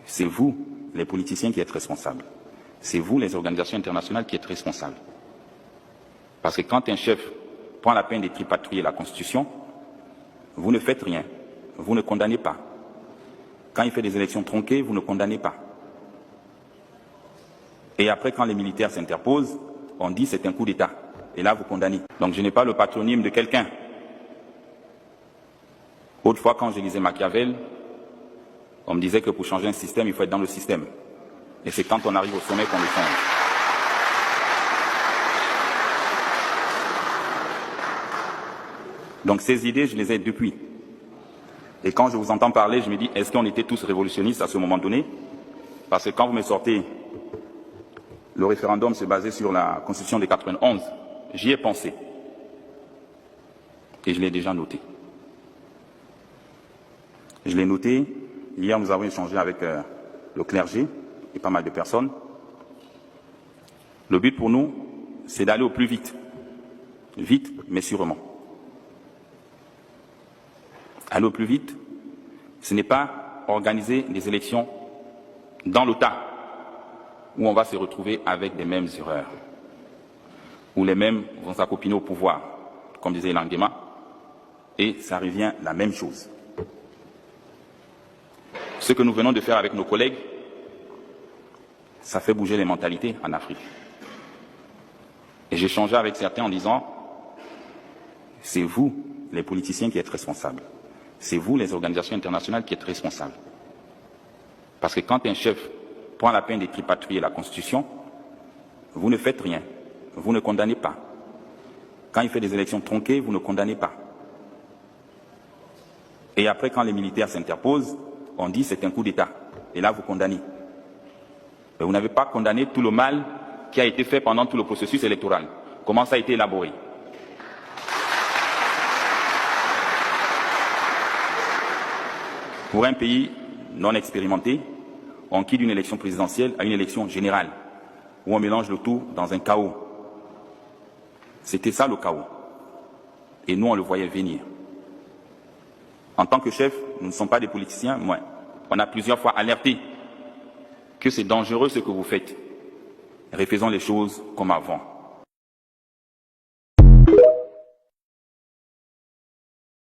C'est vous, les politiciens, qui êtes responsables. C'est vous, les organisations internationales, qui êtes responsables. Parce que quand un chef prend la peine de tripatouiller la Constitution, vous ne faites rien, vous ne condamnez pas. Quand il fait des élections tronquées, vous ne condamnez pas. Et après, quand les militaires s'interposent, on dit c'est un coup d'État. Et là, vous condamnez. Donc je n'ai pas le patronyme de quelqu'un. Autrefois, quand je lisais Machiavel, on me disait que pour changer un système, il faut être dans le système. Et c'est quand on arrive au sommet qu'on le change. Donc ces idées, je les ai depuis. Et quand je vous entends parler, je me dis, est-ce qu'on était tous révolutionnistes à ce moment donné? Parce que quand vous me sortez, le référendum se basait sur la Constitution de 91, j'y ai pensé. Et je l'ai déjà noté. Je l'ai noté. Hier, nous avons échangé avec le clergé et pas mal de personnes. Le but pour nous, c'est d'aller au plus vite. Vite, mais sûrement. Aller au plus vite, ce n'est pas organiser des élections dans le tas, où on va se retrouver avec des mêmes erreurs, où les mêmes vont s'accopiner au pouvoir, comme disait Langema, et ça revient la même chose. Ce que nous venons de faire avec nos collègues, ça fait bouger les mentalités en Afrique. Et j'ai échangé avec certains en disant, c'est vous, les politiciens, qui êtes responsables. C'est vous, les organisations internationales, qui êtes responsables. Parce que quand un chef prend la peine de tripatouiller la Constitution, vous ne faites rien, vous ne condamnez pas. Quand il fait des élections tronquées, vous ne condamnez pas. Et après, quand les militaires s'interposent, on dit c'est un coup d'État. Et là, vous condamnez. Mais vous n'avez pas condamné tout le mal qui a été fait pendant tout le processus électoral. Comment ça a été élaboré? Pour un pays non expérimenté, on quitte une élection présidentielle à une élection générale, où on mélange le tout dans un chaos. C'était ça le chaos. Et nous, on le voyait venir. En tant que chef, nous ne sommes pas des politiciens, mais on a plusieurs fois alerté que c'est dangereux ce que vous faites. Refaisons les choses comme avant.